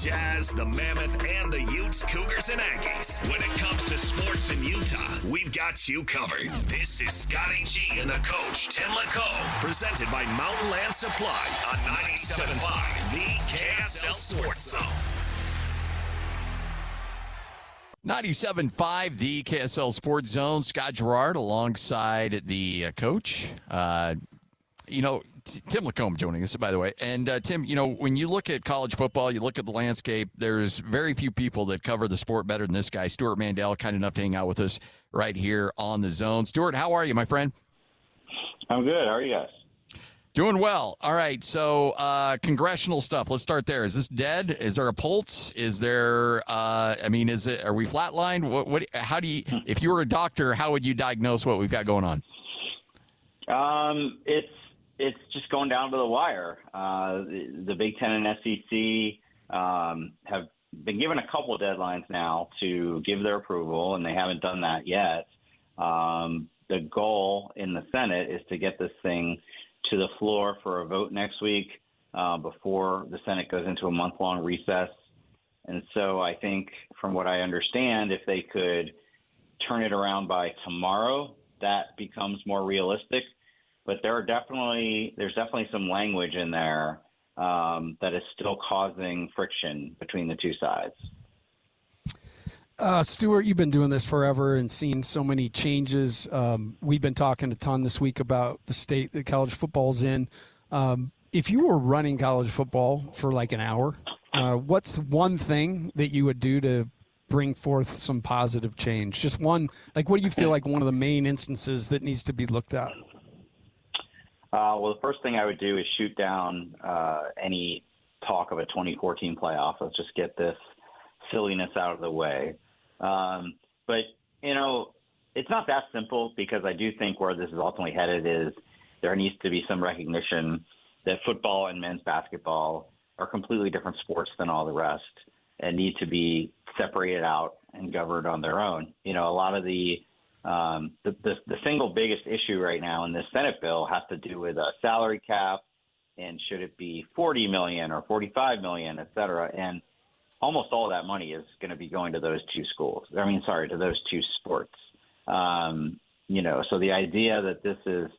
Jazz, the Mammoth, and the Utes, Cougars, and Aggies. When it comes to sports in Utah, we've got you covered. This is Scotty G and the coach, Tim LaComb, presented by Mountain Land Supply on 97.5, the KSL Sports Zone. 97.5, the KSL Sports Zone. Scott Garrard alongside the coach. Tim LaComb joining us, by the way. And, Tim, when you look at college football, you look at the landscape, there's very few people that cover the sport better than this guy, Stewart Mandel, kind enough to hang out with us right here on the Zone. Stewart, how are you, my friend? I'm good. How are you guys? Doing well. All right, so congressional stuff. Let's start there. Is this dead? Is there a pulse? Is there? Are we flatlined? What? How do you? If you were a doctor, how would you diagnose what we've got going on? It's just going down to the wire. The Big Ten and SEC have been given a couple of deadlines now to give their approval, and they haven't done that yet. The goal in the Senate is to get this thing to the floor for a vote next week before the Senate goes into a month-long recess. And so I think, from what I understand, if they could turn it around by tomorrow, that becomes more realistic. But there's definitely some language in there that is still causing friction between the two sides. Stewart, you've been doing this forever and seen so many changes. We've been talking a ton this week about the state that college football's in. If you were running college football for like an hour, what's one thing that you would do to bring forth some positive change? Just one, what do you feel like one of the main instances that needs to be looked at? Well, the first thing I would do is shoot down any talk of a 2014 playoff. Let's just get this silliness out of the way. But it's not that simple, because I do think where this is ultimately headed is there needs to be some recognition that football and men's basketball are completely different sports than all the rest and need to be separated out and governed on their own. A lot of the single biggest issue right now in this Senate bill has to do with a salary cap, and should it be $40 million or $45 million, et cetera. And almost all of that money is going to be going to those two to those two sports. So the idea that this is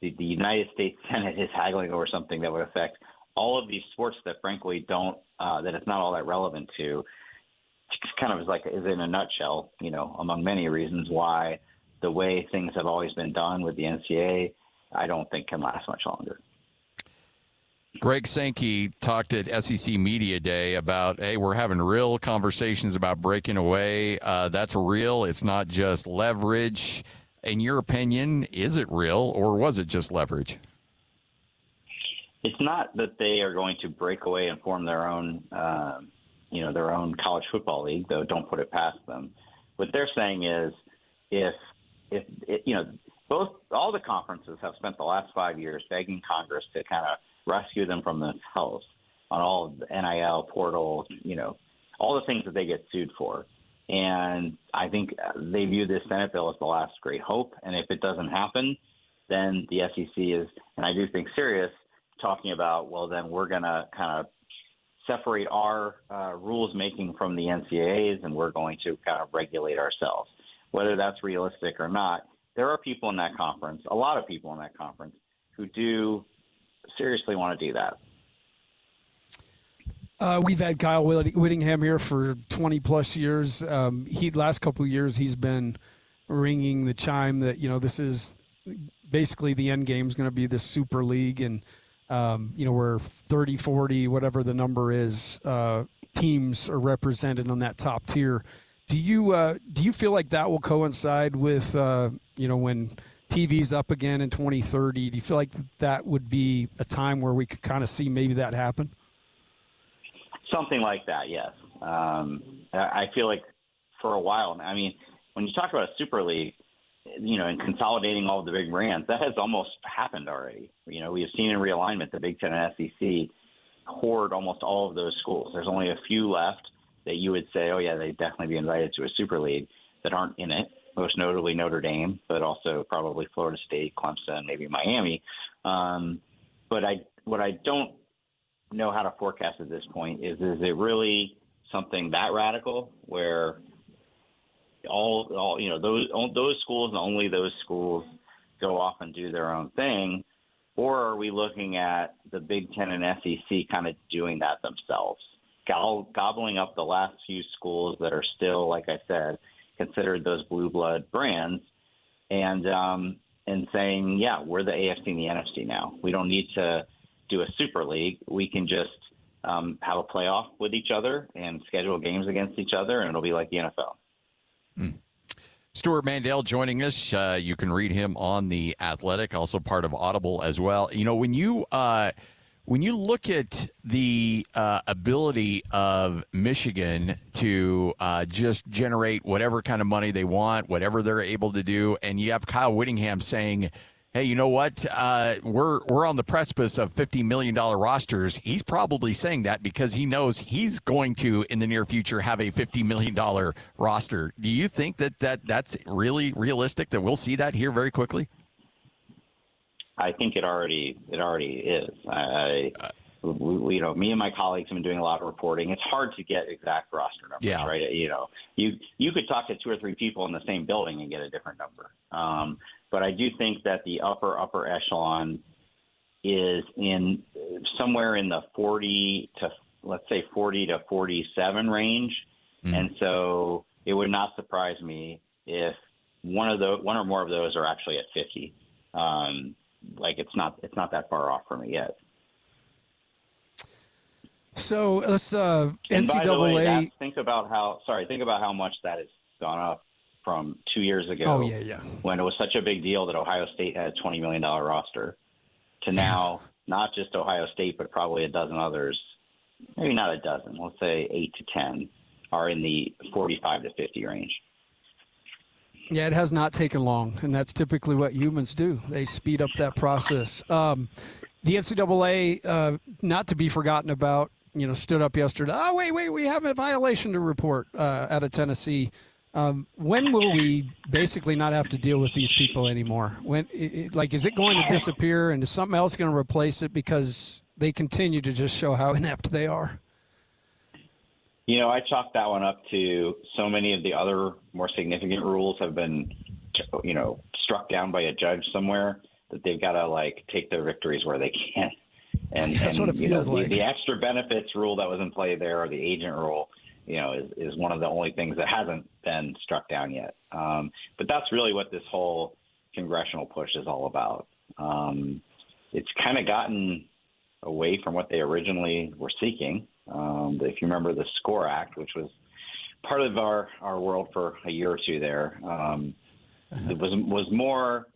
the United States Senate is haggling over something that would affect all of these sports that frankly don't, that it's not all that relevant to, kind of is in a nutshell, among many reasons why the way things have always been done with the NCAA, I don't think can last much longer. Greg Sankey talked at SEC Media Day about, hey, we're having real conversations about breaking away. That's real. It's not just leverage. In your opinion, is it real, or was it just leverage? It's not that they are going to break away and form their own, their own college football league, though don't put it past them. What they're saying is all the conferences have spent the last 5 years begging Congress to kind of rescue them from themselves on all of the NIL portal, all the things that they get sued for. And I think they view this Senate bill as the last great hope. And if it doesn't happen, then the SEC is, and I do think serious, talking about, well, then we're going to kind of separate our rules making from the NCAA's, and we're going to kind of regulate ourselves. Whether that's realistic or not, there are people in that conference, a lot of people in that conference, who do seriously want to do that. We've had Kyle Whittingham here for 20-plus years. Last couple of years, he's been ringing the chime that, this is basically the end game is going to be the Super League, and, where 30, 40, whatever the number is, teams are represented on that top tier. Do you feel like that will coincide with, when TV's up again in 2030? Do you feel like that would be a time where we could kind of see maybe that happen? Something like that, yes. I feel like for a while, when you talk about a Super League, and consolidating all of the big brands, that has almost happened already. We have seen in realignment the Big Ten and SEC hoard almost all of those schools. There's only a few left that you would say, oh, yeah, they'd definitely be invited to a Super League that aren't in it, most notably Notre Dame, but also probably Florida State, Clemson, maybe Miami. But what I don't know how to forecast at this point. Is it really something that radical where all those schools and only those schools go off and do their own thing, or are we looking at the Big Ten and SEC kind of doing that themselves, gobbling up the last few schools that are still, like I said, considered those blue blood brands, and saying, yeah, we're the AFC and the NFC now. We don't need to do a super league. We can just have a playoff with each other and schedule games against each other, and it'll be like the NFL. Stewart Mandel joining us. You can read him on The Athletic, also part of Audible as well. You know, when you look at the ability of Michigan to just generate whatever kind of money they want, whatever they're able to do, and you have Kyle Whittingham saying, hey, you know what? We're on the precipice of $50 million rosters. He's probably saying that because he knows he's going to, in the near future, have a $50 million roster. Do you think that's really realistic, that we'll see that here very quickly? I think it already is. Me and my colleagues have been doing a lot of reporting. It's hard to get exact roster numbers, right? You could talk to two or three people in the same building and get a different number. But I do think that the upper echelon is in somewhere in the 40 to 47 range. And so it would not surprise me if one or more of those are actually at 50. It's not that far off from it yet. So let's NCAA. And by the way, think about how much that has gone up from 2 years ago. Oh yeah. When it was such a big deal that Ohio State had a $20 million roster, to now not just Ohio State but probably a dozen others, maybe not a dozen, let's say 8 to 10, are in the 45 to 50 range. Yeah, it has not taken long, and that's typically what humans do. They speed up that process. The NCAA, not to be forgotten about, stood up yesterday. Oh, wait, we have a violation to report out of Tennessee. When will we basically not have to deal with these people anymore? Is it going to disappear, and is something else going to replace it because they continue to just show how inept they are? I chalk that one up to so many of the other more significant rules have been, struck down by a judge somewhere that they've got to take their victories where they can. And that's what it feels like. The extra benefits rule that was in play there, or the agent rule, is one of the only things that hasn't been struck down yet. But that's really what this whole congressional push is all about. It's kind of gotten away from what they originally were seeking. If you remember the SCORE Act, which was part of our world for a year or two there, it was more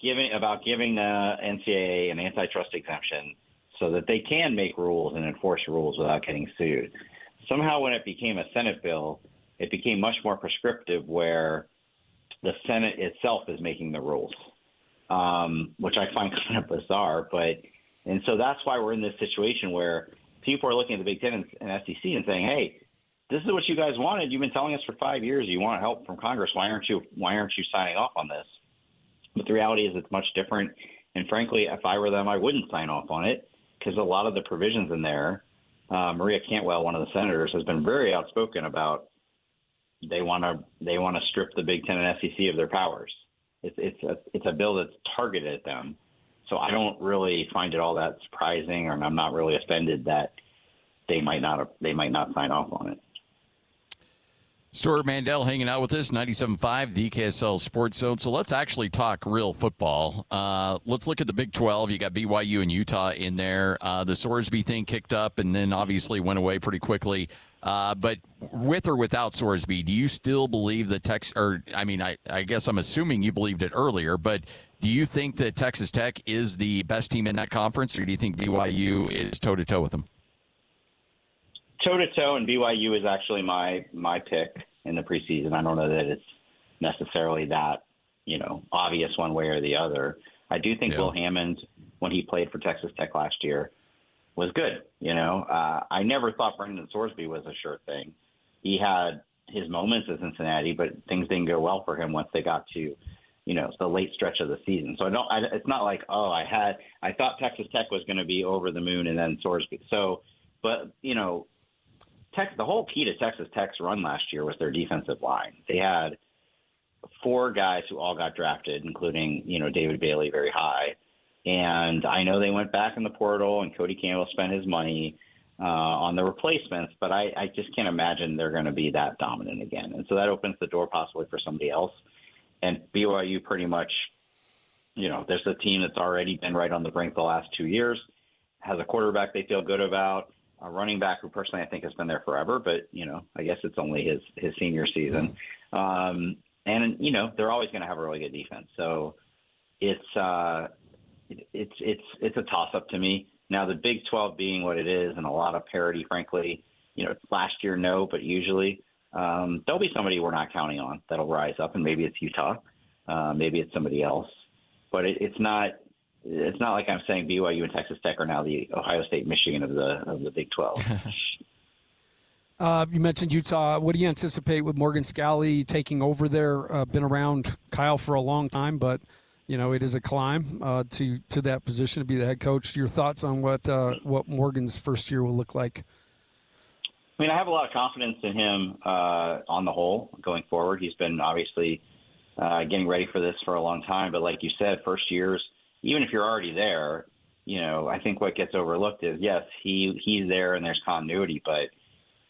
giving the NCAA an antitrust exemption so that they can make rules and enforce rules without getting sued. Somehow when it became a Senate bill, it became much more prescriptive where the Senate itself is making the rules, which I find kind of bizarre. And so that's why we're in this situation where people are looking at the Big Ten and SEC and saying, hey, this is what you guys wanted. You've been telling us for 5 years you want help from Congress. Why aren't you signing off on this? But the reality is it's much different. And frankly, if I were them, I wouldn't sign off on it because a lot of the provisions in there, Maria Cantwell, one of the senators, has been very outspoken about they want to strip the Big Ten and SEC of their powers. It's a bill that's targeted at them. So I don't really find it all that surprising, and I'm not really offended that they might not sign off on it. Stewart Mandel hanging out with us, 97.5, the KSL Sports Zone. So let's actually talk real football. Let's look at the Big 12. You got BYU and Utah in there. The Sorsby thing kicked up and then obviously went away pretty quickly. But with or without Sorsby, do you still believe that I guess I'm assuming you believed it earlier, but do you think that Texas Tech is the best team in that conference, or do you think BYU is toe-to-toe with them? Toe-to-toe, and BYU is actually my pick in the preseason. I don't know that it's necessarily that, obvious one way or the other. I do think Will Hammond, when he played for Texas Tech last year, was good. I never thought Brendan Sorsby was a sure thing. He had his moments at Cincinnati, but things didn't go well for him once they got to the late stretch of the season. So it's not like, I thought Texas Tech was going to be over the moon and then Sorsby. So, but, the whole key to Texas Tech's run last year was their defensive line. They had 4 guys who all got drafted, including, David Bailey very high. And I know they went back in the portal and Cody Campbell spent his money on the replacements, but I just can't imagine they're going to be that dominant again. And so that opens the door possibly for somebody else. And BYU pretty much, there's a team that's already been right on the brink the last 2 years, has a quarterback they feel good about, a running back who personally I think has been there forever, but, I guess it's only his senior season. And, they're always going to have a really good defense. So it's a toss-up to me. Now, the Big 12 being what it is and a lot of parity, frankly, last year, no, but usually there'll be somebody we're not counting on that'll rise up, and maybe it's Utah, maybe it's somebody else. But it's not like I'm saying BYU and Texas Tech are now the Ohio State, Michigan of the Big 12. You mentioned Utah. What do you anticipate with Morgan Scalley taking over there? Been around Kyle for a long time, but it is a climb to that position to be the head coach. Your thoughts on what Morgan's first year will look like? I mean, I have a lot of confidence in him on the whole going forward. He's been obviously getting ready for this for a long time. But like you said, first years, even if you're already there, I think what gets overlooked is, yes, he's there and there's continuity, but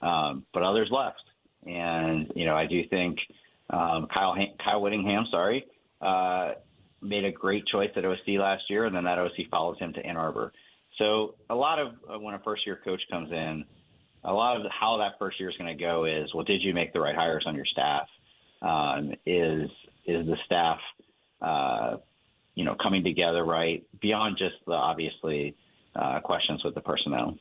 others left. And, I do think Kyle Whittingham, made a great choice at OC last year, and then that OC follows him to Ann Arbor. So a lot of when a first-year coach comes in, a lot of how that first year is going to go is, well, did you make the right hires on your staff? Is the staff, coming together right beyond just the obviously questions with the personnel?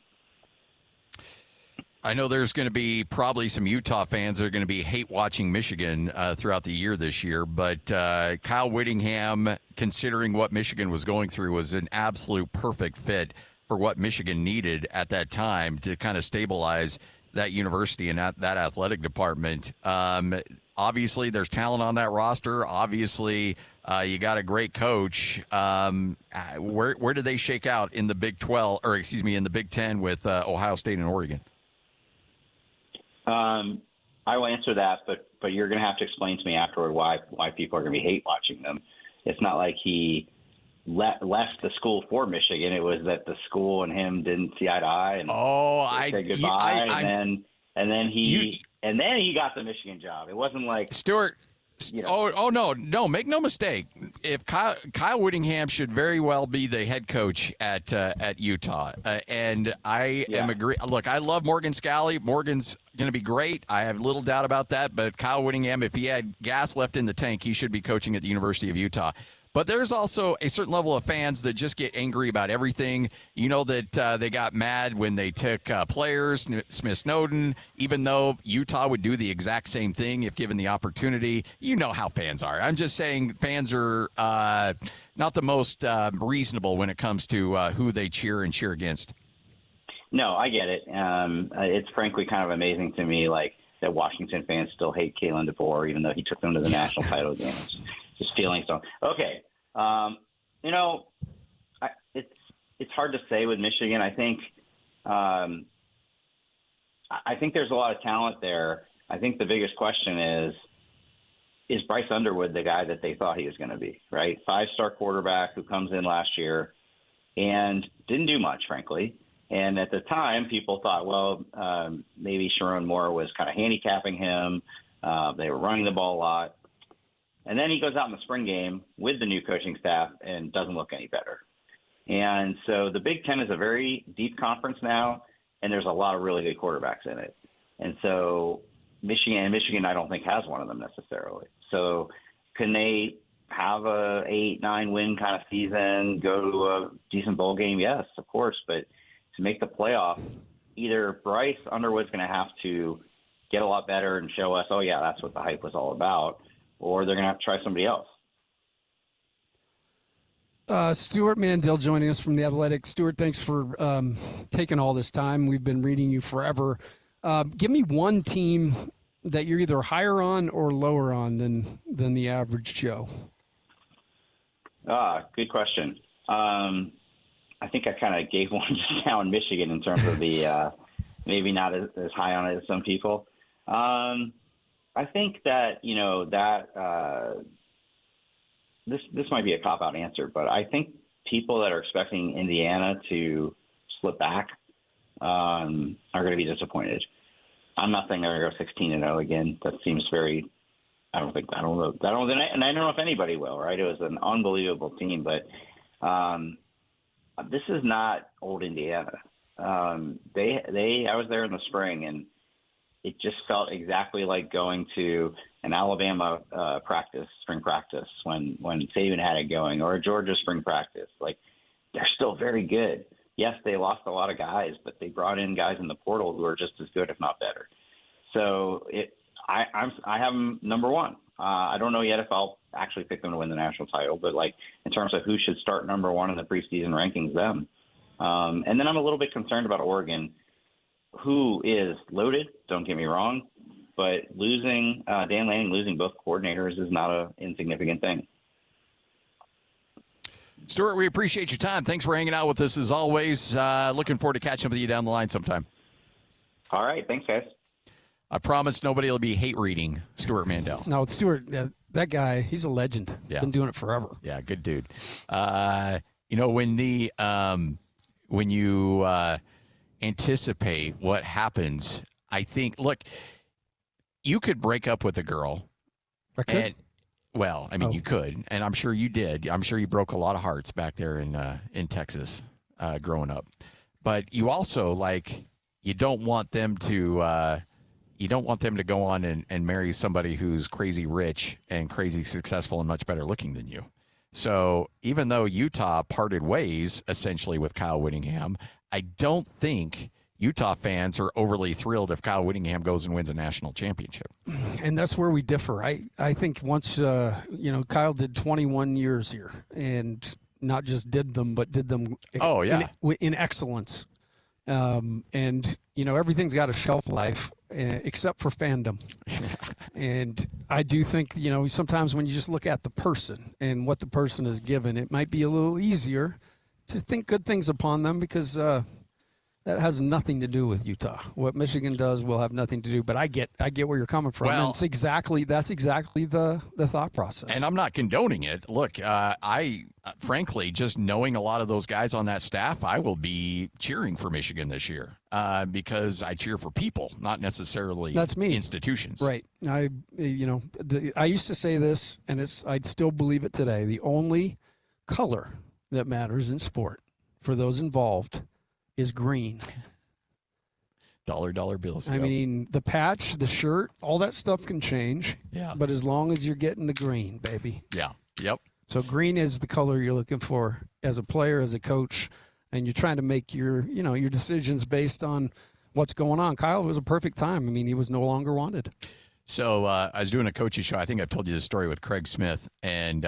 I know there's going to be probably some Utah fans that are going to be hate watching Michigan throughout the year this year, but Kyle Whittingham, considering what Michigan was going through, was an absolute perfect fit for what Michigan needed at that time to kind of stabilize that university and that athletic department. Obviously, there's talent on that roster. Obviously, you got a great coach. Where do they shake out in the Big 12, or in the Big 10 with Ohio State and Oregon? I will answer that, but you're going to have to explain to me afterward why people are going to be hate watching them. It's not like he left the school for Michigan. It was that the school and him didn't see eye to eye, and said goodbye, and then he got the Michigan job. It wasn't like Stewart. No, make no mistake. If Kyle Whittingham should very well be the head coach at Utah, and I am agree. Look, I love Morgan Scalley. Morgan's going to be great. I have little doubt about that. But Kyle Whittingham, if he had gas left in the tank, he should be coaching at the University of Utah. But there's also a certain level of fans that just get angry about everything. That they got mad when they took players, Smith Snowden, even though Utah would do the exact same thing if given the opportunity. You know how fans are. I'm just saying fans are not the most reasonable when it comes to who they cheer and cheer against. No, I get it. It's frankly kind of amazing to me, that Washington fans still hate Kalen DeBoer, even though he took them to the national title game. Just feeling so. Okay. It's hard to say with Michigan. I think there's a lot of talent there. I think the biggest question is Bryce Underwood the guy that they thought he was going to be, right? 5-star quarterback who comes in last year and didn't do much, frankly. And at the time, people thought, well, maybe Sharon Moore was kind of handicapping him. They were running the ball a lot. And then he goes out in the spring game with the new coaching staff and doesn't look any better. And so the Big Ten is a very deep conference now, and there's a lot of really good quarterbacks in it. And so Michigan, I don't think has one of them necessarily. So can they have a 8-9 win kind of season, go to a decent bowl game? Yes, of course. But to make the playoff, either Bryce Underwood's going to have to get a lot better and show us, oh, yeah, that's what the hype was all about, or they're going to have to try somebody else. Stewart Mandel joining us from The Athletic. Stewart, thanks for taking all this time. We've been reading you forever. Give me one team that you're either higher on or lower on than the average Joe. Good question. I think I kind of gave one just now in Michigan in terms of the maybe not as high on it as some people. I think that, this might be a cop-out answer, but I think people that are expecting Indiana to slip back are going to be disappointed. I'm not saying they're going to go 16-0 again. That seems very – I don't know, and I don't know if anybody will, right? It was an unbelievable team, but this is not old Indiana. I was there in the spring, and it just felt exactly like going to an Alabama spring practice when Saban had it going, or a Georgia spring practice. Like, they're still very good. Yes, they lost a lot of guys, but they brought in guys in the portal who are just as good, if not better. So I have them number one. I don't know yet if I'll actually pick them to win the national title, but like in terms of who should start number one in the preseason rankings, them. And then I'm a little bit concerned about Oregon, who is loaded. Don't get me wrong, but losing Dan Lanning, losing both coordinators is not an insignificant thing. Stewart, we appreciate your time. Thanks for hanging out with us as always. Looking forward to catching up with you down the line sometime. All right. Thanks, guys. I promise nobody will be hate reading Stewart Mandel. No, Stewart, that guy, he's a legend. Yeah. Been doing it forever. Yeah, good dude. When you anticipate what happens, I think, look, you could break up with a girl. I could? You could, and I'm sure you did. I'm sure you broke a lot of hearts back there in Texas growing up. But you also, you don't want them to go on and marry somebody who's crazy rich and crazy successful and much better looking than you. So even though Utah parted ways essentially with Kyle Whittingham, I don't think Utah fans are overly thrilled if Kyle Whittingham goes and wins a national championship. And that's where we differ. I think once, Kyle did 21 years here, and not just did them, but did them in excellence. And, everything's got a shelf life except for fandom. And I do think, sometimes when you just look at the person and what the person is given, it might be a little easier to think good things upon them because that has nothing to do with Utah. What Michigan does will have nothing to do. But I get where you're coming from. Well, and that's exactly the thought process. And I'm not condoning it. Look, I frankly, just knowing a lot of those guys on that staff, I will be cheering for Michigan this year because I cheer for people, not necessarily that's me. Institutions. Right. I used to say this, and I'd still believe it today. The only color that matters in sport for those involved is green. Dollar bills. I mean, the patch, the shirt, all that stuff can change. Yeah. But as long as you're getting the green, baby. Yeah. Yep. So green is the color you're looking for as a player, as a coach, and you're trying to make your decisions based on what's going on. Kyle, it was a perfect time. I mean, he was no longer wanted. So I was doing a coaching show. I think I've told you this story with Craig Smith, and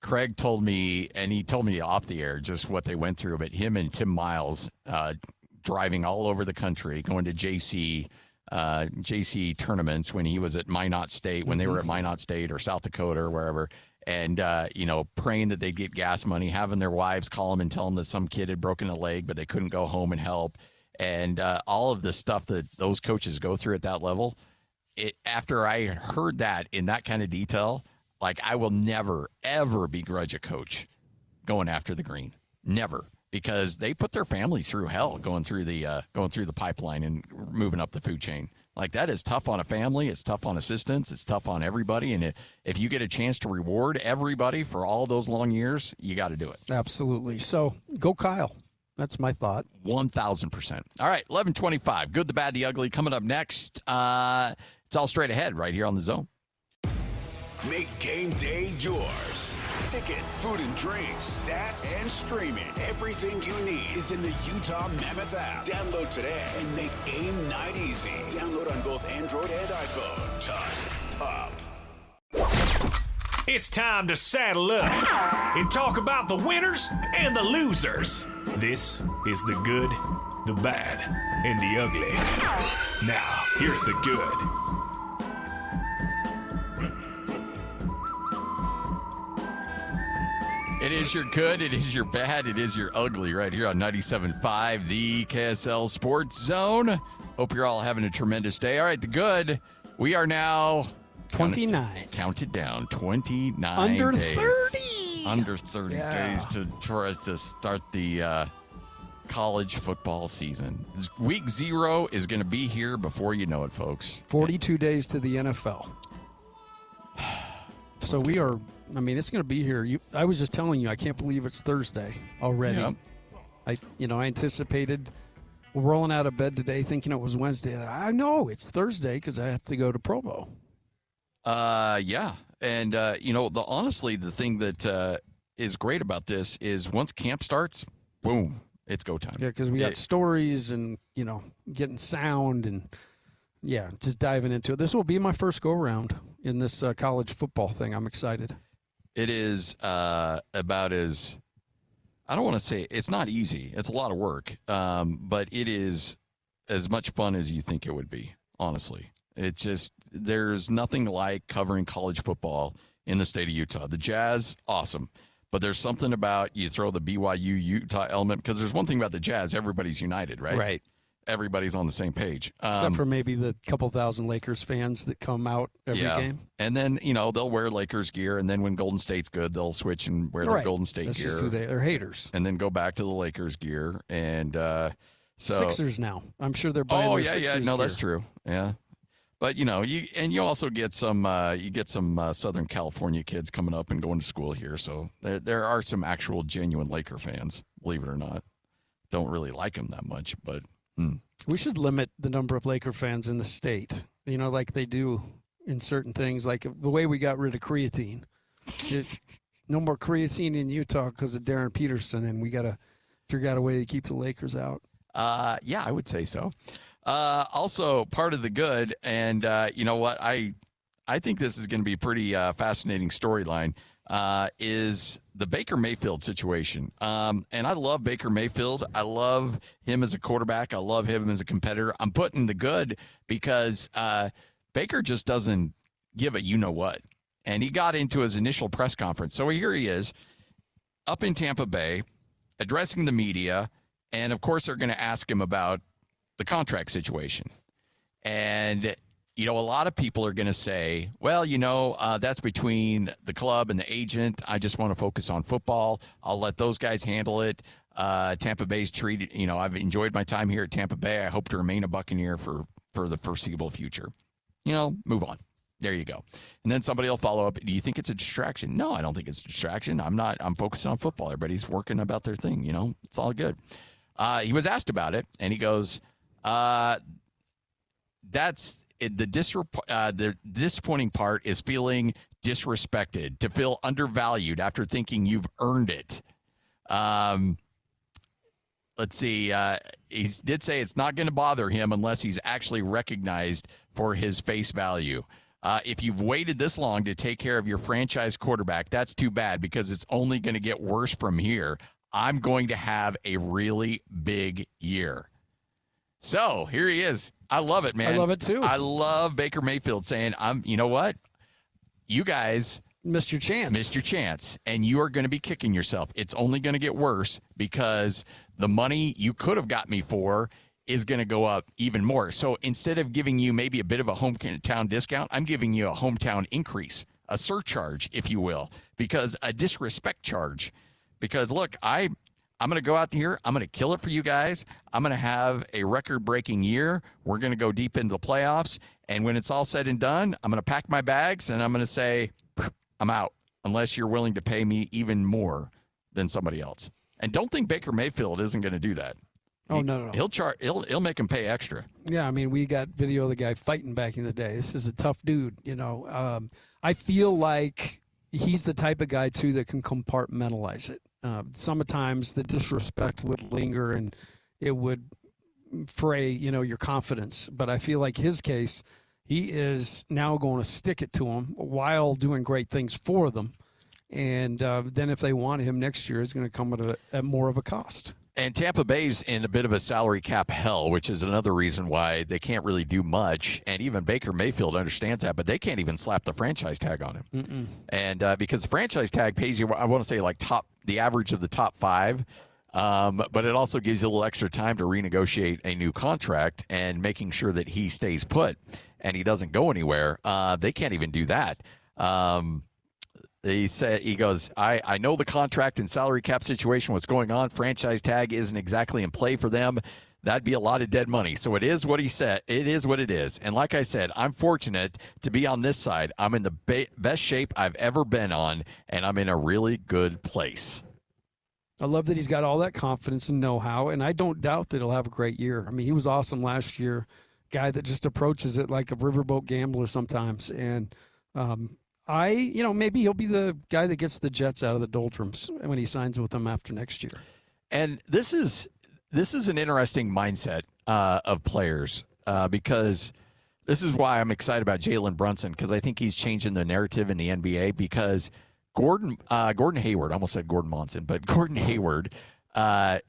Craig told me, and he told me off the air just what they went through, but him and Tim Miles driving all over the country, going to JC tournaments when he was at Minot State, when they were at Minot State or South Dakota or wherever, and, praying that they'd get gas money, having their wives call them and tell them that some kid had broken a leg, but they couldn't go home and help. And all of the stuff that those coaches go through at that level, after I heard that in that kind of detail, I will never, ever begrudge a coach going after the green. Never. Because they put their families through hell going through the pipeline and moving up the food chain. That is tough on a family. It's tough on assistants. It's tough on everybody. And if you get a chance to reward everybody for all those long years, you got to do it. Absolutely. So go Kyle. That's my thought. 1,000%. All right, 11:25. Good, the bad, the ugly. Coming up next, it's all straight ahead right here on The Zone. Make game day yours. Tickets, food and drinks, stats, and streaming. Everything you need is in the Utah Mammoth app. Download today and make game night easy. Download on both Android and iPhone. Just top. It's time to saddle up and talk about the winners and the losers. This is the good, the bad, and the ugly. Now, here's the good. It is your good, it is your bad, it is your ugly right here on 97.5, the KSL Sports Zone. Hope you're all having a tremendous day. All right, the good. We are now 29. Counted down 29 Under days. 30. Under 30 days for us to start the college football season. Week 0 is going to be here before you know it, folks. 42 days to the NFL. So we are, I mean, it's going to be here. I was just telling you, I can't believe it's Thursday already. Yep. I anticipated rolling out of bed today thinking it was Wednesday. I know it's Thursday because I have to go to Provo. Yeah. And, honestly, the thing that is great about this is once camp starts, boom, it's go time. Yeah, because we got stories and, getting sound and, just diving into it. This will be my first go-around in this college football thing. I'm excited. It is about as, I don't want to say, it's not easy. It's a lot of work, but it is as much fun as you think it would be, honestly. It's just, there's nothing like covering college football in the state of Utah. The Jazz, awesome. But there's something about you throw the BYU-Utah element, because there's one thing about the Jazz, everybody's united, right? Right. Everybody's on the same page. Except for maybe the couple thousand Lakers fans that come out every game. And then, they'll wear Lakers gear, and then when Golden State's good, they'll switch and wear their Golden State That's gear. Just who they're haters. And then go back to the Lakers gear. And Sixers now. I'm sure they're buying their Sixers No, gear. that's true. Yeah. But, you also get some Southern California kids coming up and going to school here. So there are some actual genuine Laker fans, believe it or not. Don't really like them that much, but we should limit the number of Laker fans in the state, like they do in certain things, like the way we got rid of creatine. No more creatine in Utah because of Darren Peterson, and we got to figure out a way to keep the Lakers out. Yeah, I would say so. Also, part of the good, and you know what, I think this is going to be a pretty fascinating storyline, is the Baker Mayfield situation. And I love Baker Mayfield. I love him as a quarterback. I love him as a competitor. I'm putting the good because Baker just doesn't give a you-know-what. And he got into his initial press conference. So here he is up in Tampa Bay addressing the media. And, of course, they're going to ask him about the contract situation. And, a lot of people are going to say, well, that's between the club and the agent. I just want to focus on football. I'll let those guys handle it. Tampa Bay's treated, I've enjoyed my time here at Tampa Bay. I hope to remain a Buccaneer for the foreseeable future. Move on. There you go. And then somebody will follow up. Do you think it's a distraction? No, I don't think it's a distraction. I'm focused on football. Everybody's working about their thing. It's all good. He was asked about it, and he goes, that's it, the disappointing part is feeling disrespected, to feel undervalued after thinking you've earned it. Let's see. He did say it's not going to bother him unless he's actually recognized for his face value. If you've waited this long to take care of your franchise quarterback, that's too bad because it's only going to get worse from here. I'm going to have a really big year. So here he is. I love it, man. I love it too. I love Baker Mayfield saying, you know what? You guys missed your chance. And you are going to be kicking yourself. It's only going to get worse because the money you could have got me for is going to go up even more. So instead of giving you maybe a bit of a hometown discount, I'm giving you a hometown increase, a surcharge, if you will, because a disrespect charge. Because, look, I'm going to go out here. I'm going to kill it for you guys. I'm going to have a record-breaking year. We're going to go deep into the playoffs. And when it's all said and done, I'm going to pack my bags, and I'm going to say, I'm out, unless you're willing to pay me even more than somebody else. And don't think Baker Mayfield isn't going to do that. No. He'll make him pay extra. Yeah, I mean, we got video of the guy fighting back in the day. This is a tough dude, I feel like he's the type of guy, too, that can compartmentalize it. Sometimes the disrespect would linger and it would fray, your confidence. But I feel like his case, he is now going to stick it to him while doing great things for them. And then if they want him next year, it's going to come at more of a cost. And Tampa Bay's in a bit of a salary cap hell, which is another reason why they can't really do much. And even Baker Mayfield understands that, but they can't even slap the franchise tag on him. And because the franchise tag pays you, I want to say like top the average of the top 5. But it also gives you a little extra time to renegotiate a new contract and making sure that he stays put and he doesn't go anywhere. They can't even do that. He goes, I know the contract and salary cap situation, what's going on. Franchise tag isn't exactly in play for them. That'd be a lot of dead money. So it is what he said. It is what it is. And like I said, I'm fortunate to be on this side. I'm in the best shape I've ever been on, and I'm in a really good place. I love that he's got all that confidence and know-how, and I don't doubt that he'll have a great year. I mean, he was awesome last year, guy that just approaches it like a riverboat gambler sometimes. And maybe he'll be the guy that gets the Jets out of the doldrums when he signs with them after next year. And this is an interesting mindset of players because this is why I'm excited about Jalen Brunson, because I think he's changing the narrative in the NBA because Gordon Hayward, I almost said Gordon Monson, but Gordon Hayward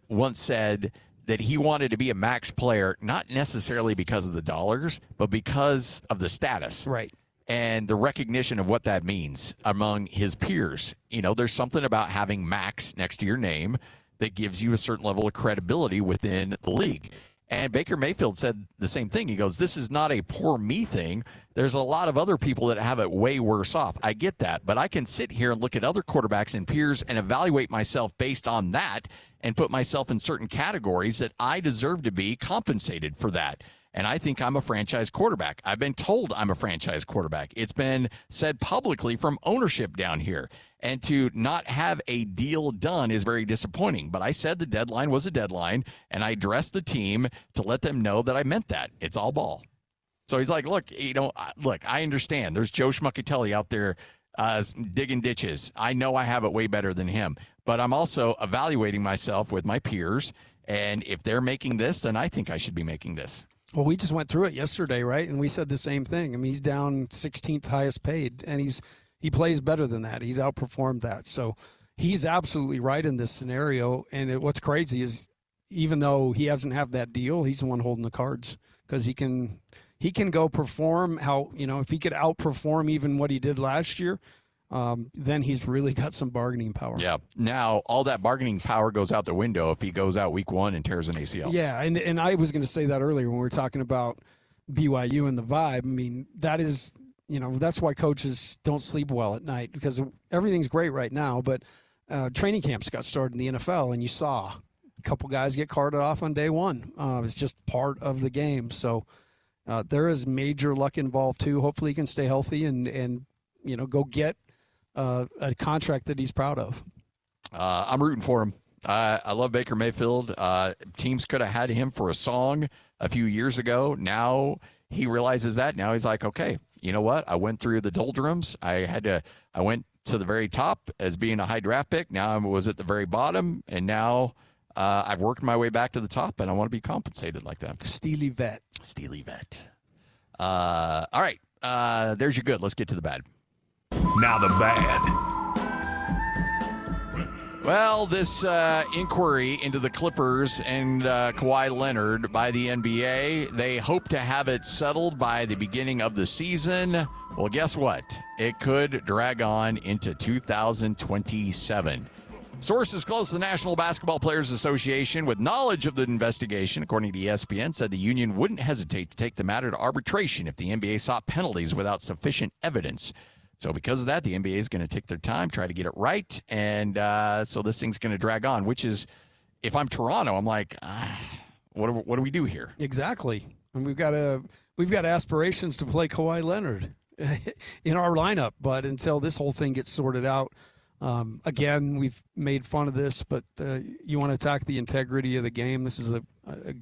once said that he wanted to be a max player, not necessarily because of the dollars, but because of the status. Right. And the recognition of what that means among his peers. You know, there's something about having max next to your name that gives you a certain level of credibility within the league. And Baker Mayfield said the same thing. He goes, this is not a poor me thing. There's a lot of other people that have it way worse off. I get that. But I can sit here and look at other quarterbacks and peers and evaluate myself based on that and put myself in certain categories that I deserve to be compensated for that. And I think I'm a franchise quarterback. I've been told I'm a franchise quarterback. It's been said publicly from ownership down here. And to not have a deal done is very disappointing. But I said the deadline was a deadline, and I addressed the team to let them know that I meant that. It's all ball. So he's like, look, I understand. There's Joe Schmuckatelli out there digging ditches. I know I have it way better than him. But I'm also evaluating myself with my peers. And if they're making this, then I think I should be making this. Well, we just went through it yesterday, right? And we said the same thing. I mean, he's down 16th highest paid, and he plays better than that. He's outperformed that. So he's absolutely right in this scenario. And what's crazy is even though he doesn't have that deal, he's the one holding the cards because he can go perform if he could outperform even what he did last year, then he's really got some bargaining power. Yeah. Now, all that bargaining power goes out the window if he goes out week 1 and tears an ACL. Yeah, and I was going to say that earlier when we were talking about BYU and the vibe. I mean, that is – that's why coaches don't sleep well at night because everything's great right now. But training camps got started in the NFL, and you saw a couple guys get carted off on day 1. It's just part of the game. So there is major luck involved too. Hopefully he can stay healthy and go get a contract that he's proud of. I'm rooting for him. I love Baker Mayfield. Teams could have had him for a song a few years ago. Now he realizes that. Now he's like, okay, you know what? I went through the doldrums. I went to the very top as being a high draft pick. Now I was at the very bottom, and now I've worked my way back to the top, and I want to be compensated like that. Steely vet. All right. There's your good. Let's get to the bad. Now the bad. Well, this inquiry into the Clippers and Kawhi Leonard by the NBA, they hope to have it settled by the beginning of the season. Well, guess what? It could drag on into 2027. Sources close to the National Basketball Players Association with knowledge of the investigation, according to ESPN, said the union wouldn't hesitate to take the matter to arbitration if the NBA sought penalties without sufficient evidence. So because of that, the NBA is going to take their time, try to get it right, and so this thing's going to drag on, which is, if I'm Toronto, I'm like, what do we do here? Exactly. And we've got aspirations to play Kawhi Leonard in our lineup, but until this whole thing gets sorted out, again, we've made fun of this, but you want to attack the integrity of the game. This is a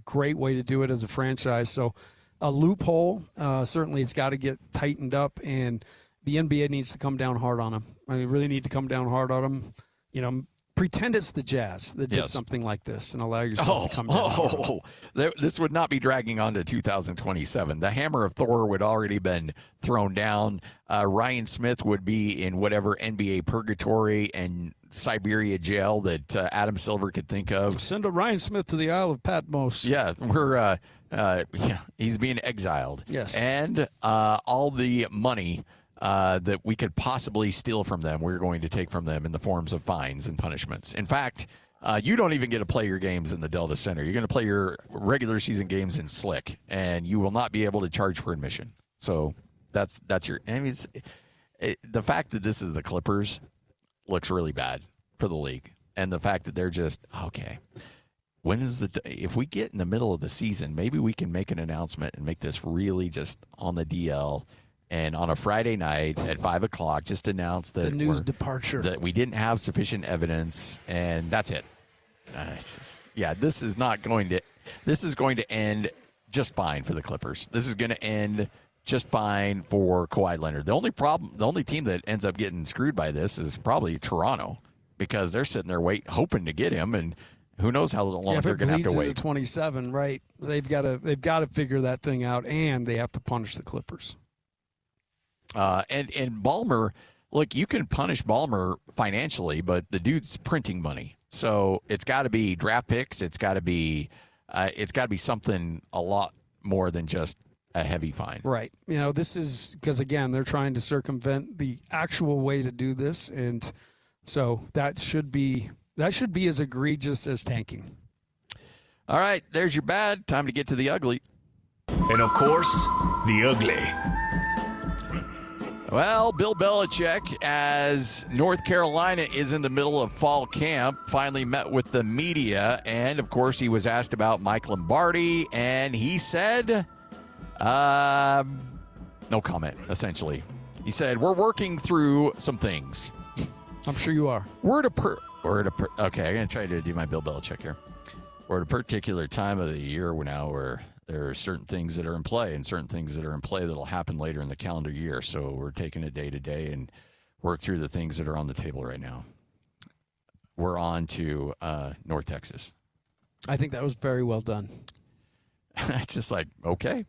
great way to do it as a franchise. So a loophole, certainly it's got to get tightened up, and the NBA needs to come down hard on them. I mean, really need to come down hard on them. Pretend it's the Jazz that did something like this and allow yourself to come down. This would not be dragging on to 2027. The hammer of Thor would already been thrown down. Ryan Smith would be in whatever NBA purgatory and Siberia jail that Adam Silver could think of. Send a Ryan Smith to the Isle of Patmos. Yeah, he's being exiled. Yes. And all the money that we could possibly steal from them, we're going to take from them in the forms of fines and punishments. In fact, you don't even get to play your games in the Delta Center. You're going to play your regular season games in Slick, and you will not be able to charge for admission. So that's your. I mean, the fact that this is the Clippers looks really bad for the league, and the fact that they're just okay. When is if we get in the middle of the season, maybe we can make an announcement and make this really just on the DL. And on a Friday night at 5:00, just announce that the news departure, that we didn't have sufficient evidence, and that's it. This is going to end just fine for the Clippers. This is going to end just fine for Kawhi Leonard. The only team that ends up getting screwed by this is probably Toronto, because they're sitting there hoping to get him, and who knows how long they're going to have to wait. 27, right? They've got to figure that thing out, and they have to punish the Clippers. And Ballmer, look, you can punish Ballmer financially, but the dude's printing money, so it's got to be draft picks. It's got to be something a lot more than just a heavy fine. Right. This is because, again, they're trying to circumvent the actual way to do this, and so that should be as egregious as tanking. All right, there's your bad. Time to get to the ugly. And of course, the ugly. Well, Bill Belichick, as North Carolina is in the middle of fall camp, finally met with the media. And, of course, he was asked about Mike Lombardi, and he said, no comment, essentially. He said, we're working through some things. I'm sure you are. Okay, I'm going to try to do my Bill Belichick here. We're at a particular time of the year now where there are certain things that are in play and certain things that are in play that will happen later in the calendar year. So we're taking it day to day and work through the things that are on the table right now. We're on to North Texas. I think that was very well done. It's just like, okay.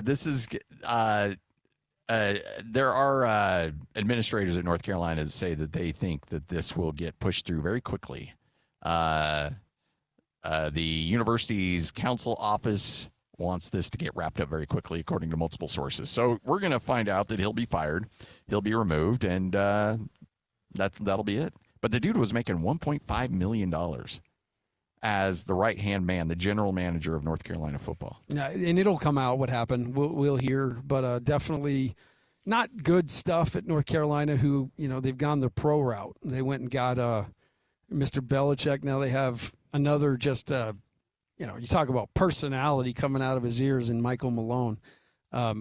This is there are administrators at North Carolina that say that they think that this will get pushed through very quickly. The university's council office wants this to get wrapped up very quickly, according to multiple sources. So we're going to find out that he'll be fired, he'll be removed, and that'll be it. But the dude was making $1.5 million as the right-hand man, the general manager of North Carolina football. Yeah, and it'll come out what happened. We'll hear, but definitely not good stuff at North Carolina, who, they've gone the pro route. They went and got Mr. Belichick. Now they have another just, you talk about personality coming out of his ears in Michael Malone.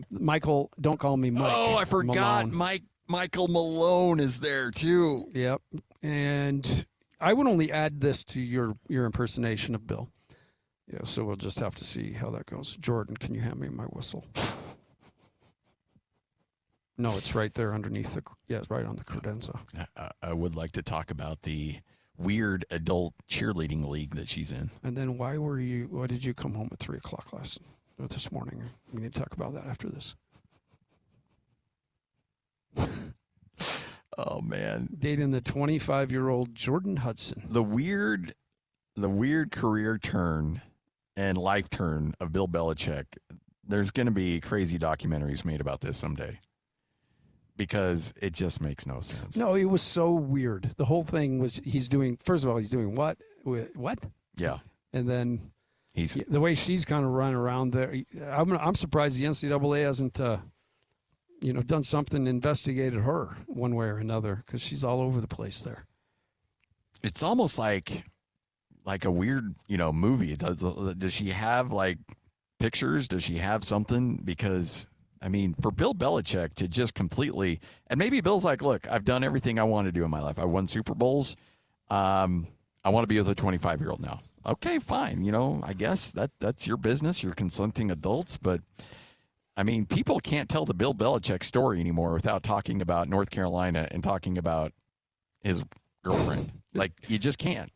Michael, don't call me Mike. Oh, I forgot Malone. Michael Malone is there too. Yep. And I would only add this to your impersonation of Bill. Yeah, so we'll just have to see how that goes. Jordan, can you hand me my whistle? No, it's right there underneath it's right on the credenza. I would like to talk about the weird adult cheerleading league that she's in. And then why did you come home at 3:00 this morning? We need to talk about that after this. Oh man. Dating the 25-year-old Jordan Hudson. The weird career turn and life turn of Bill Belichick. There's going to be crazy documentaries made about this someday, because it just makes no sense. No, it was so weird. The whole thing was he's doing what? What? Yeah. And then the way she's kind of running around there. I'm surprised the NCAA hasn't done something, investigated her one way or another, because she's all over the place there. It's almost like a weird, movie. Does she have pictures? Does she have something? Because for Bill Belichick to just completely, and maybe Bill's like, look, I've done everything I want to do in my life. I won Super Bowls. I want to be with a 25-year-old now. Okay, fine. I guess that's your business. You're consulting adults, but people can't tell the Bill Belichick story anymore without talking about North Carolina and talking about his girlfriend. You just can't.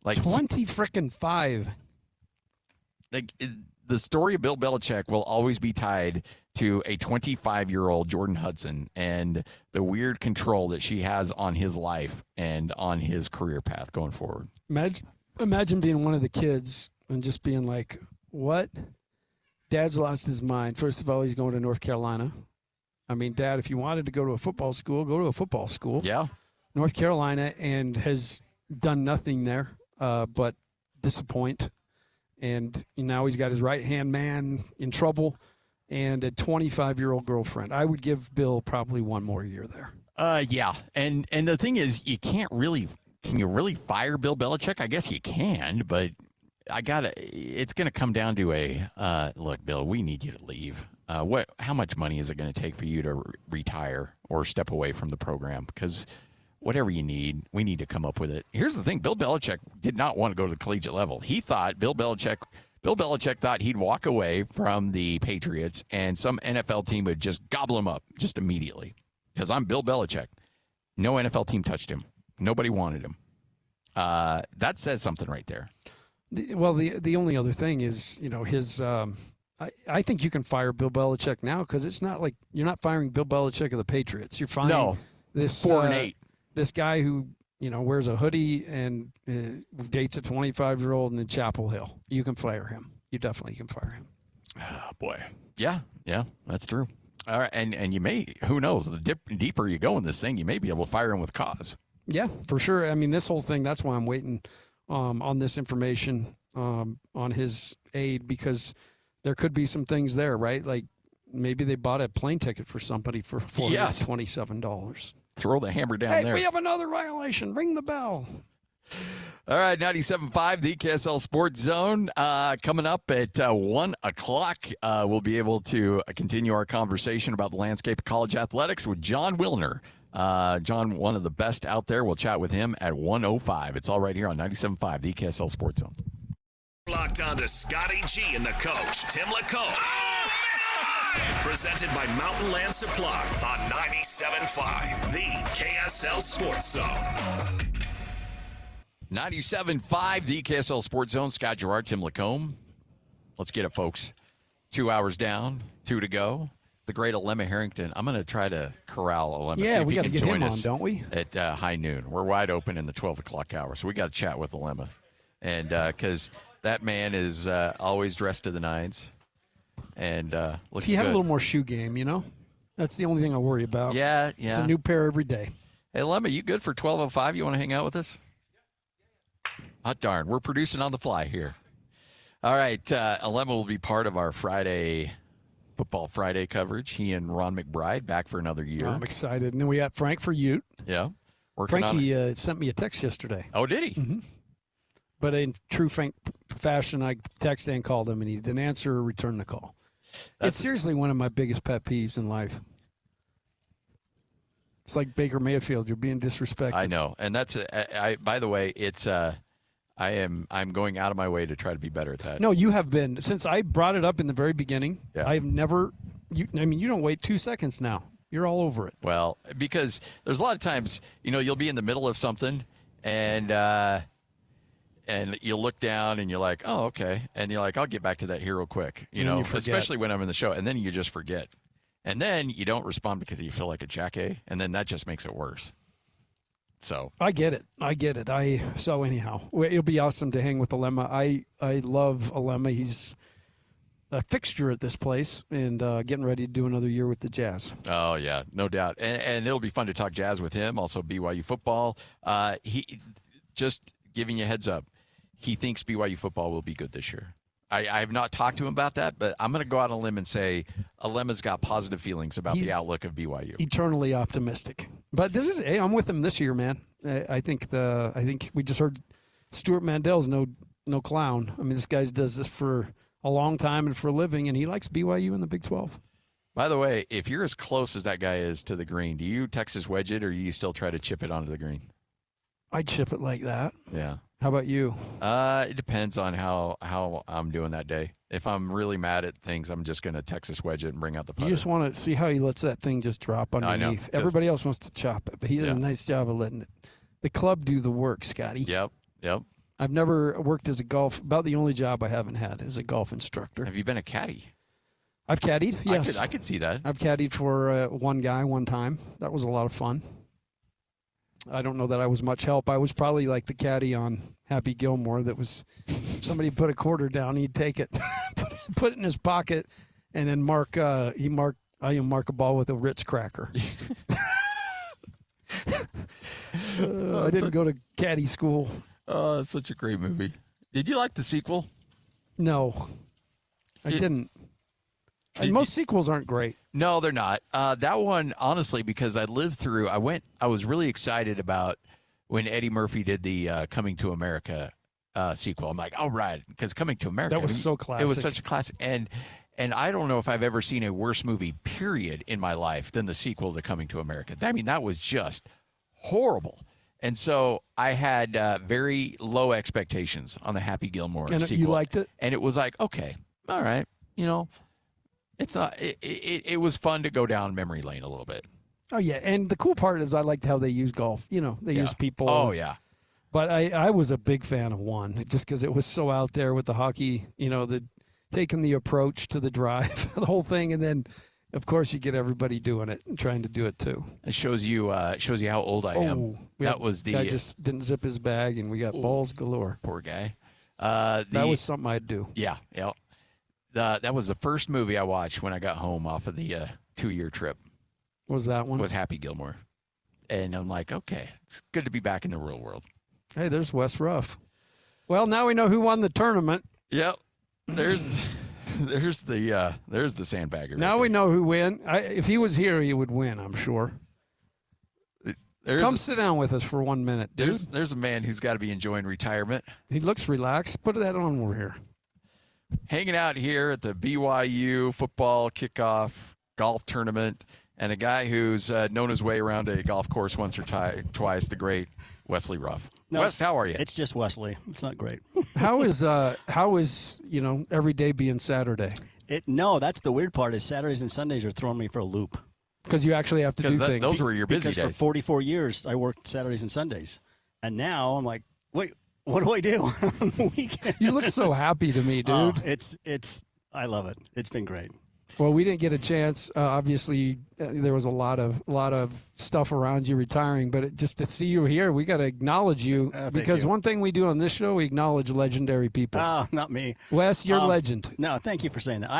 25. The story of Bill Belichick will always be tied to a 25-year-old Jordan Hudson and the weird control that she has on his life and on his career path going forward. Imagine being one of the kids and just being like, what Dad's lost his mind. First of all, he's going to North Carolina. I mean, Dad, if you wanted to go to a football school, go to a football school. Yeah. North Carolina, and has done nothing there but disappoint. And now he's got his right-hand man in trouble and a 25-year-old girlfriend. I would give Bill probably one more year there. Yeah. And the thing is, can you really fire Bill Belichick? I guess you can, but it's going to come down to look, Bill, we need you to leave. How much money is it going to take for you to retire or step away from the program? Because whatever you need, we need to come up with it. Here's the thing. Bill Belichick did not want to go to the collegiate level. He thought Bill Belichick thought he'd walk away from the Patriots and some NFL team would just gobble him up just immediately. Because I'm Bill Belichick. No NFL team touched him. Nobody wanted him. That says something right there. The only other thing is, his I think you can fire Bill Belichick now because it's not like you're not firing Bill Belichick of the Patriots. You're firing this 4-8. This guy who wears a hoodie and dates a 25-year-old in Chapel Hill. You can fire him. You definitely can fire him. Oh, boy. Yeah, that's true. All right, and you may, who knows, the deeper you go in this thing, you may be able to fire him with cause. Yeah, for sure. I mean, this whole thing, that's why I'm waiting on this information on his aid, because there could be some things there, right? Like maybe they bought a plane ticket for somebody for $427. Throw the hammer down there. We have another violation. Ring the bell. All right, 97.5, the KSL Sports Zone. Coming up at 1 o'clock, we'll be able to continue our conversation about the landscape of college athletics with John Wilner. John, one of the best out there. We'll chat with him at 1:05. It's all right here on 97.5, the KSL Sports Zone. Locked on to Scotty G and the coach, Tim LaComb. Presented by Mountain Land Supply on 97.5, the KSL Sports Zone. 97.5, the KSL Sports Zone. Scott Garrard, Tim LaComb. Let's get it, folks. 2 hours down, 2 to go. The great Alema Harrington. I'm going to try to corral Alema. Yeah, we got to get him on, don't we? At high noon. We're wide open in the 12 o'clock hour, so we got to chat with Alema. And because that man is always dressed to the nines. And looking if he had good. a little more shoe game, that's the only thing I worry about. Yeah. It's a new pair every day. Hey, Alema, you good for 12:05? You want to hang out with us? Hot darn. We're producing on the fly here. All right. Alema will be part of our Football Friday coverage. He and Ron McBride back for another year. I'm excited. And then we got Frank for Ute. Yeah. Frankie sent me a text yesterday. Oh, did he? Mm-hmm. But in true Frank fashion, I texted and called him, and he didn't answer or return the call. It's seriously one of my biggest pet peeves in life. It's like Baker Mayfield. You're being disrespected. I know. And that's by the way, it's I'm going out of my way to try to be better at that. No, you have been. Since I brought it up in the very beginning, yeah. I've never you don't wait 2 seconds now. You're all over it. Well, because there's a lot of times, you'll be in the middle of something and you'll look down and you're like, oh, okay. And you're like, I'll get back to that here real quick, especially when I'm in the show. And then you just forget. And then you don't respond because you feel like a jackass. And then that just makes it worse. So I get it. So anyhow, it'll be awesome to hang with Alema. I love Alema. He's a fixture at this place and getting ready to do another year with the Jazz. Oh, yeah, no doubt. And it'll be fun to talk Jazz with him. Also BYU football. He just giving you a heads up. He thinks BYU football will be good this year. I have not talked to him about that, but I'm going to go out on a limb and say Alema's got positive feelings about the outlook of BYU. Eternally optimistic. But I'm with him this year, man. I think we just heard Stewart Mandel's no clown. I mean, this guy does this for a long time and for a living, and he likes BYU in the Big 12. By the way, if you're as close as that guy is to the green, do you Texas wedge it or do you still try to chip it onto the green? I'd chip it like that. Yeah. How about you? It depends on how I'm doing that day. If I'm really mad at things, I'm just going to Texas wedge it and bring out the putter. You just want to see how he lets that thing just drop underneath. I know, everybody else wants to chop it, but he does a nice job of letting it. The club do the work, Scotty. Yep. I've never worked as about the only job I haven't had is a golf instructor. Have you been a caddy? I've caddied, yes. I could see that. I've caddied for one guy one time. That was a lot of fun. I don't know that I was much help. I was probably like the caddy on Happy Gilmore that was somebody put a quarter down, he'd take it. put it in his pocket, and then mark a ball with a Ritz cracker. I didn't go to caddy school. Oh, it's such a great movie. Did you like the sequel? No, I didn't. And most sequels aren't great. No, they're not. That one, honestly, because I was really excited about when Eddie Murphy did the Coming to America sequel. I'm like, all right, because Coming to America. That was so classic. It was such a classic. And I don't know if I've ever seen a worse movie, period, in my life than the sequel to Coming to America. I mean, that was just horrible. And so I had very low expectations on the Happy Gilmore sequel. You liked it? And it was like, okay, all right, it's not. It was fun to go down memory lane a little bit. Oh yeah, and the cool part is I liked how they use golf. They use people. Oh yeah. But I was a big fan of one just because it was so out there with the hockey. The taking the approach to the drive, the whole thing, and then of course you get everybody doing it and trying to do it too. It shows you how old I am. That was the guy just didn't zip his bag, and we got balls galore. Poor guy. That was something I'd do. Yeah. That was the first movie I watched when I got home off of the 2-year trip. What was that one? Was Happy Gilmore. And I'm like, okay, it's good to be back in the real world. Hey, there's Wes Ruff. Well, now we know who won the tournament. Yep. There's the sandbagger. Now we know who win. If he was here, he would win, I'm sure. Come sit down with us for 1 minute, dude. There's a man who's got to be enjoying retirement. He looks relaxed. Put that on over here. Hanging out here at the BYU football kickoff golf tournament, and a guy who's known his way around a golf course once or twice, the great Wesley Ruff. No, Wes, how are you? It's just Wesley. It's not great. How is every day being Saturday? No, that's the weird part is Saturdays and Sundays are throwing me for a loop. Because you actually have to do things. Those were your busy days. Because for 44 years I worked Saturdays and Sundays, and now I'm like, wait, what do I do on the weekend? You look so happy to me, dude. Oh, it's I love it. It's been great. Well, we didn't get a chance. Obviously, there was a lot of stuff around you retiring, but just to see you here, we got to acknowledge you because one thing we do on this show, we acknowledge legendary people. Oh, not me. Wes, you're a legend. No, thank you for saying that.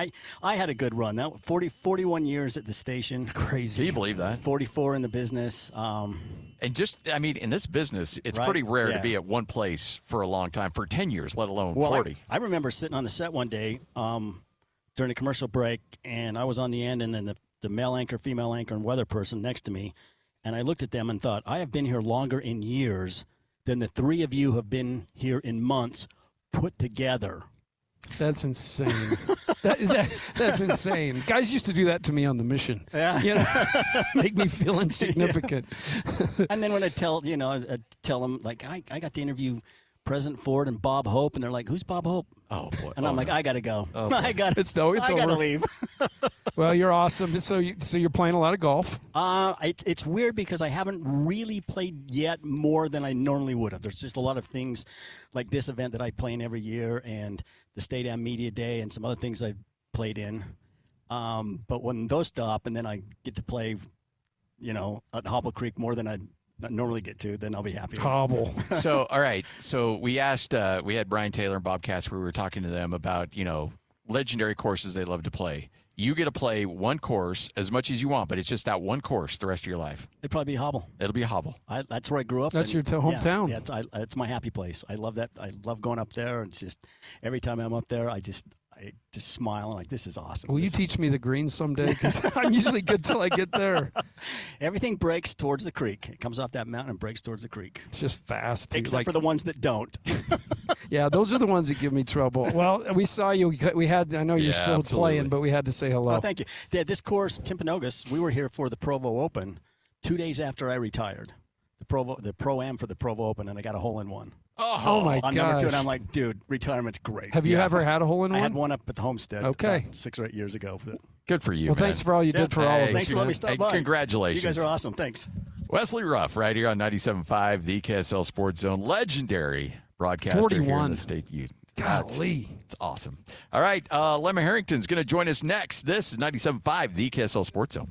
I had a good run. That 41 years at the station. Crazy. Can you believe that? 44 in the business. And in this business, it's right? pretty rare to Yeah. be at one place for a long time, for 10 years, let alone 40. I remember sitting on the set one day during a commercial break, and I was on the end, and then the male anchor, female anchor, and weather person next to me, and I looked at them and thought, I have been here longer in years than the three of you have been here in months put together. That's insane. That's insane. Guys used to do that to me on the mission. Yeah. Make me feel insignificant. And then when I tell them, like, I got to interview President Ford and Bob Hope, and they're like, who's Bob Hope? Oh, boy. And I'm like, I got to go. Oh, I got it's over. to leave. Well, you're awesome. So you're playing a lot of golf. It's weird because I haven't really played yet more than I normally would have. There's just a lot of things like this event that I play in every year and the State Am Media Day and some other things I played in. But when those stop and then I get to play, at Hobble Creek more than I normally get to, then I'll be happy. Hobble. So, all right. So we asked, we had Brian Taylor and Bob Casper. We were talking to them about, legendary courses they love to play. You get to play one course as much as you want, but it's just that one course the rest of your life. It'd probably be Hobble. It'll be Hobble. That's where I grew up. That's your hometown. Yeah, it's my happy place. I love that. I love going up there. It's just every time I'm up there, I just smile and like, this is awesome. Will you teach me the greens someday? Because I'm usually good till I get there. Everything breaks towards the creek. It comes off that mountain and breaks towards the creek. It's just fast. Except for the ones that don't. Yeah, those are the ones that give me trouble. Well, we saw you. I know you're still playing, but we had to say hello. Oh, thank you. Yeah, this course, Timpanogos, we were here for the Provo Open 2 days after I retired. The Pro-Am for the Provo Open, and I got a hole-in-one. Oh my on gosh. number 2, and I'm like, dude, retirement's great. Have you ever had a hole-in-one? I had one up at the homestead. Okay. 6 or 8 years ago. Good for you, well, man. Thanks for all you did for all of us. Thanks for letting me stop by. Congratulations. You guys are awesome. Thanks. Wesley Ruff, right here on 97.5, the KSL Sports Zone. Legendary broadcaster here in the state. Golly. It's awesome. All right, Lemma Harrington's going to join us next. This is 97.5, the KSL Sports Zone.